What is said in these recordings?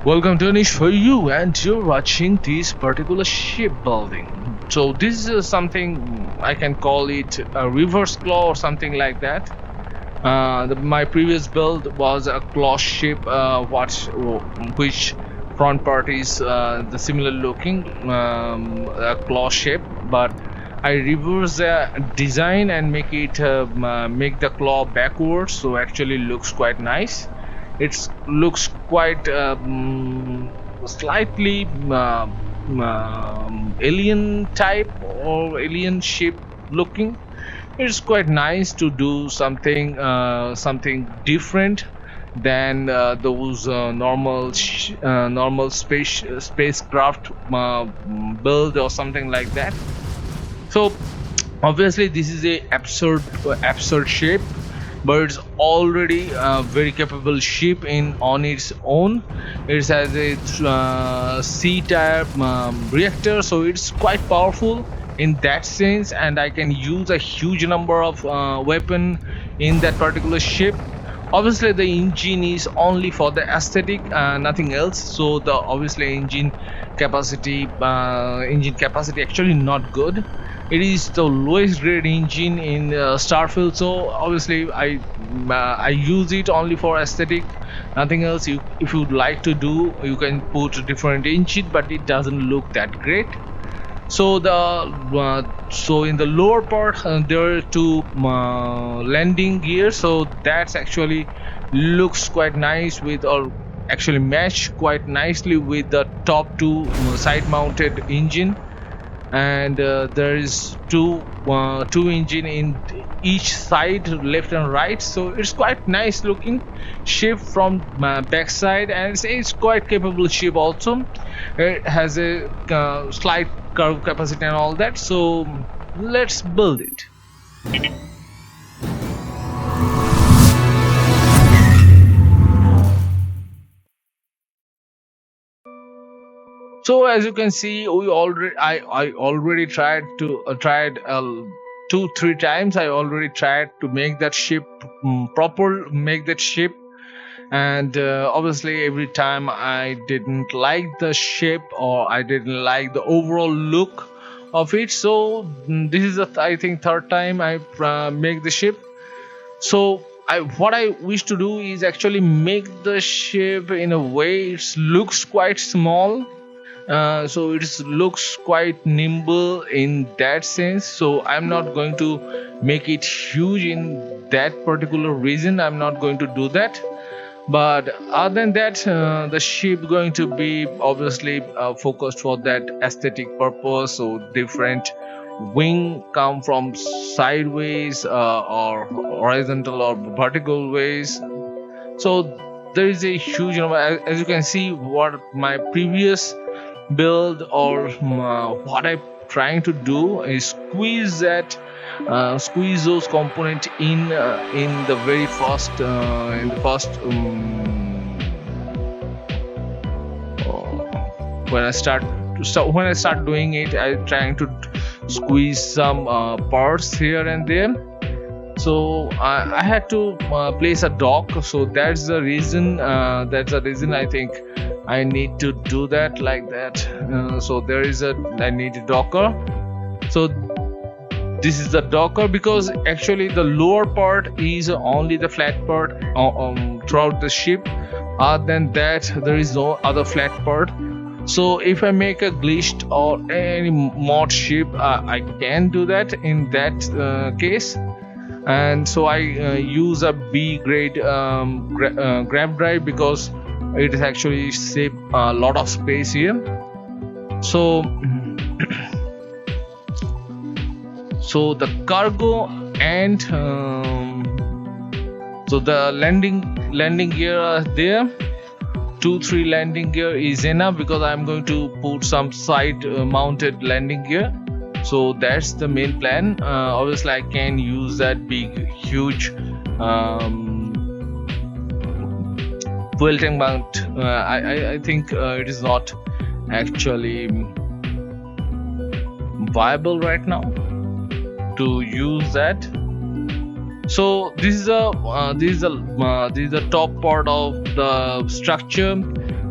Welcome to AnishforU, and you're watching this particular ship building. So this is something I can call it a reverse claw or something like that. My previous build was a claw ship, which front part is the similar looking a claw shape, but I reverse the design and make the claw backwards, so actually looks quite nice. It looks quite slightly alien type or alien shape looking. It's quite nice to do something different than those normal spacecraft build or something like that. So obviously this is a absurd shape, but it's already a very capable ship in on its own. It has a C-type reactor, so it's quite powerful in that sense, and I can use a huge number of weapon in that particular ship. Obviously the engine is only for the aesthetic, nothing else. So the obviously engine capacity actually not good. It is the lowest grade engine in Starfield, so obviously I use it only for aesthetic, nothing else. If you'd like to do, you can put a different engine, but it doesn't look that great. So in the lower part there are two landing gears, so that's actually looks quite nice with, or actually match quite nicely with the top two side mounted engine. And there is two engine in each side, left and right, so it's quite nice looking ship from backside, and it's quite capable ship also. It has a slight curve capacity and all that, so let's build it. So as you can see, I already tried 2-3 times. I already tried to make that ship make that ship, and obviously every time I didn't like the shape, or I didn't like the overall look of it. So this is the I think third time I make the ship. So what I wish to do is actually make the ship in a way it looks quite small, so it looks quite nimble in that sense. So I'm not going to make it huge in that particular reason. I'm not going to do that. But other than that, the ship going to be obviously focused for that aesthetic purpose. So different wing come from sideways, or horizontal or vertical ways. So there is a huge number. As you can see, what my previous build, or what I'm trying to do is squeeze those components in the very first when I start doing it. I'm trying to squeeze some parts here and there. So I had to place a dock, so that's the reason I think I need to do that like that. So I need a docker. So this is the docker, because actually the lower part is only the flat part throughout the ship. Other than that, there is no other flat part. So if I make a glitched or any mod ship, I can do that in that case. And so I use a B grade grab drive, because it is actually save a lot of space here. So so the cargo and so the landing gear are there. 2-3 landing gear is enough, because I'm going to put some side mounted landing gear. So that's the main plan. Obviously I can use that big huge fuel tank mount. I think it is not actually viable right now to use that. So this is the top part of the structure.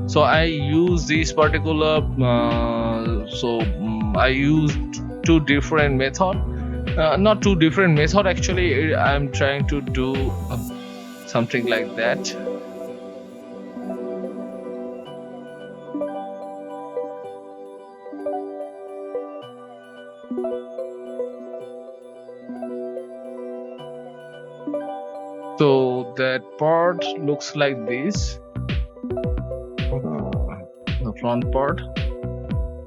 So I use this particular I used two different method, not two different method actually. I'm trying to do something like that. So that part looks like this. The front part,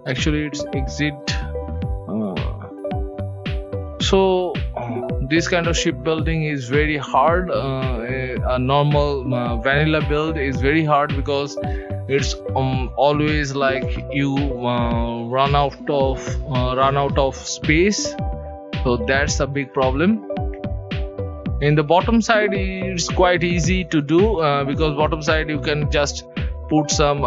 actually it's exit. So this kind of shipbuilding is very hard. A normal vanilla build is very hard because it's always like you run out of space. So that's a big problem. In the bottom side, it's quite easy to do because bottom side you can just put some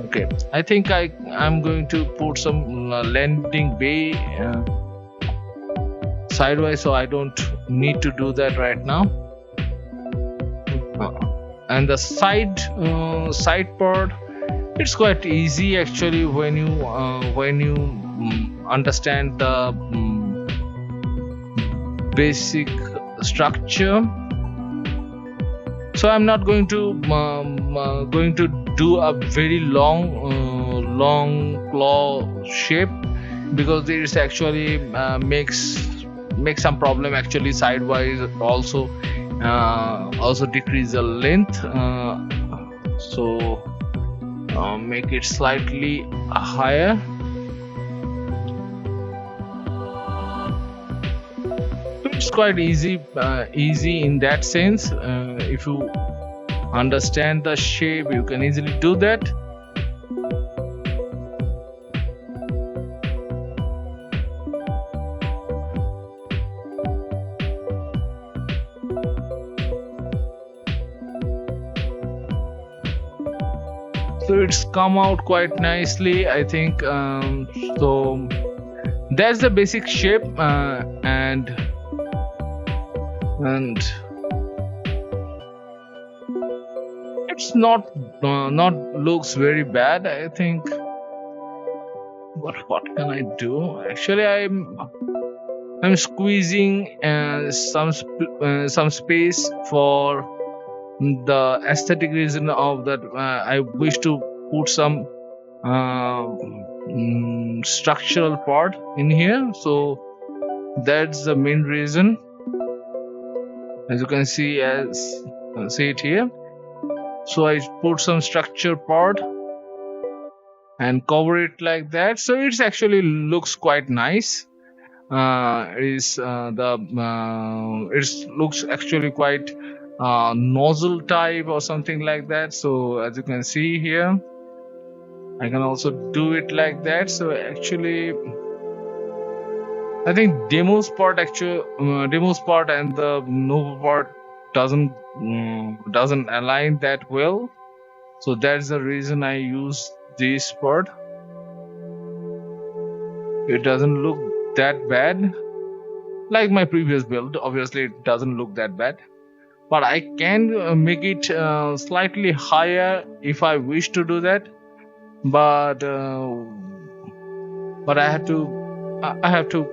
okay, I think I'm going to put some landing bay sideways, so I don't need to do that right now. And the side part, it's quite easy actually when you understand the basic structure. So I'm not going to do a very long claw shape because it actually makes some problem actually sidewise, also decrease the length. So make it slightly higher. It's quite easy in that sense. If you understand the shape, you can easily do that. So it's come out quite nicely, I think. So that's the basic shape, and it's not looks very bad, I think. But what can I do? Actually, I'm squeezing some space for the aesthetic reason of that. I wish to put some structural part in here, so that's the main reason. As you can see, see it here. So I put some structure part and cover it like that. So it actually looks quite nice. It looks actually quite nozzle type or something like that. So as you can see here, I can also do it like that. So actually, I think demos part and the novel part doesn't align that well. So that's the reason I use this part. It doesn't look that bad like my previous build. Obviously it doesn't look that bad, but I can make it slightly higher if I wish to do that, but I have to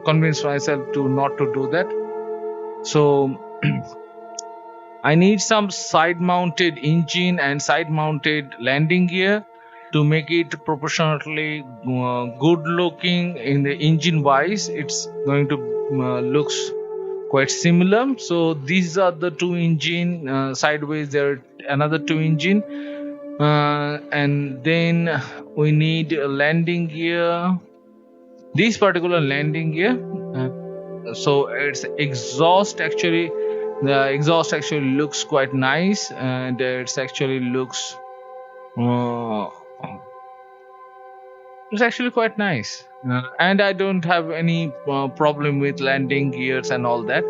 convince myself to not to do that. So I need some side mounted engine and side mounted landing gear to make it proportionately good looking in the engine wise. It's going to looks quite similar. So these are the two engine, sideways there are another two engine, and then we need a landing gear, this particular landing gear. So it's exhaust, actually the exhaust actually looks quite nice, and it's actually looks it's actually quite nice, and I don't have any problem with landing gears and all that.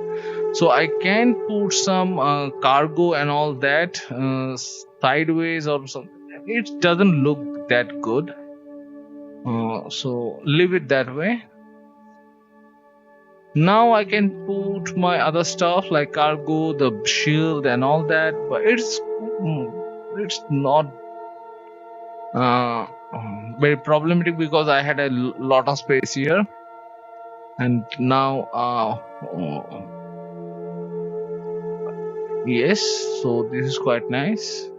So I can put some cargo and all that sideways or something. It doesn't look that good, so leave it that way. Now I can put my other stuff like cargo, the shield and all that, but it's not very problematic because I had a lot of space here. And now yes, so this is quite nice.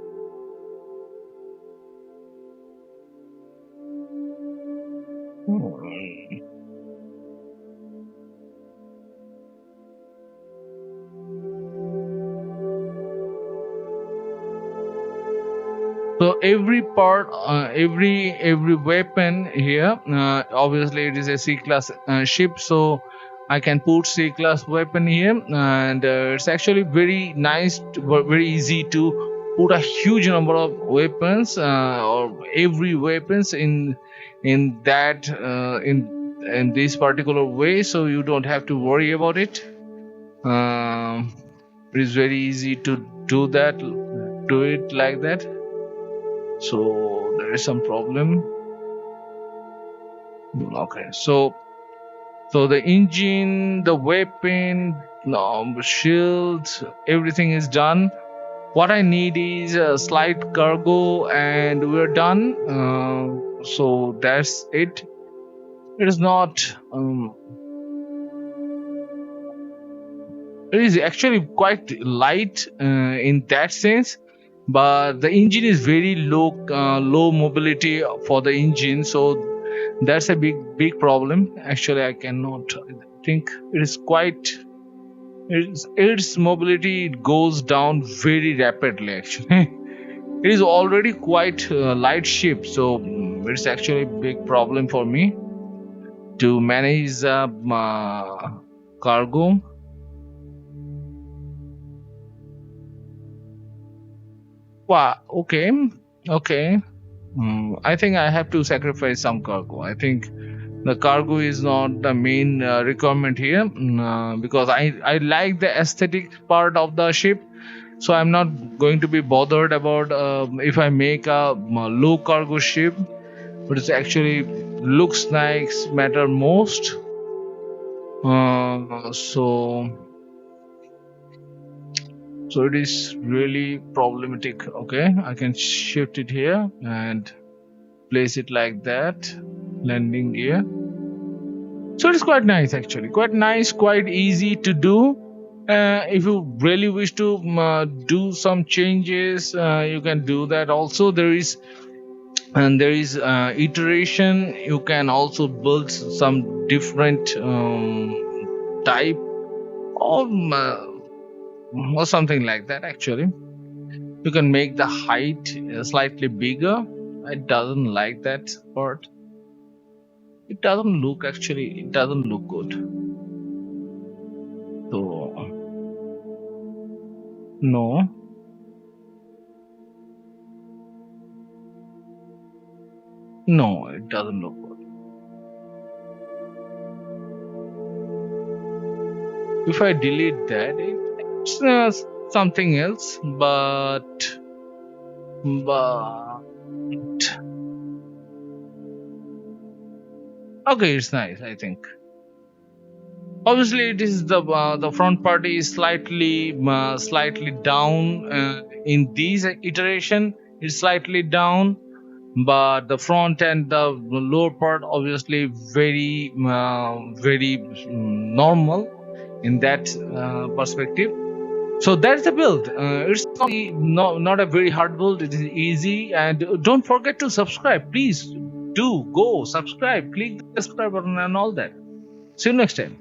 So every part, every weapon here, obviously it is a C-class ship, so I can put C-class weapon here, and it's actually very nice, very easy to put a huge number of weapons or every weapons in that in this particular way, so you don't have to worry about it. It is very easy to do it like that. So there is some problem. Okay, so the engine, the weapon, shields, everything is done. What I need is a slight cargo, and we're done. So that's it. It is not. It is actually quite light in that sense. But the engine is very low mobility for the engine, so that's a big problem. Actually, I cannot think it is quite. Its mobility goes down very rapidly. Actually, it is already quite light ship, so it's actually a big problem for me to manage cargo. Wow. Okay. I think I have to sacrifice some cargo. I think the cargo is not the main requirement here because I like the aesthetic part of the ship, so I'm not going to be bothered about if I make a low cargo ship, but it actually looks nice matter most. So it is really problematic. Okay, I can shift it here and place it like that, landing gear. So it's quite nice, actually, quite nice, quite easy to do. If you really wish to do some changes, you can do that also. There is iteration. You can also build some different type of or something like that. Actually, you can make the height slightly bigger. It doesn't like that part. It doesn't look good. So no. No, it doesn't look good. If I delete that, it's something else, but okay, it's nice, I think. Obviously, it is the front part is slightly down in this iteration. It's slightly down, but the front and the lower part obviously very normal in that perspective. So that's the build. It's not a very hard build. It is easy, and don't forget to subscribe. Please do go subscribe. Click the subscribe button and all that. See you next time.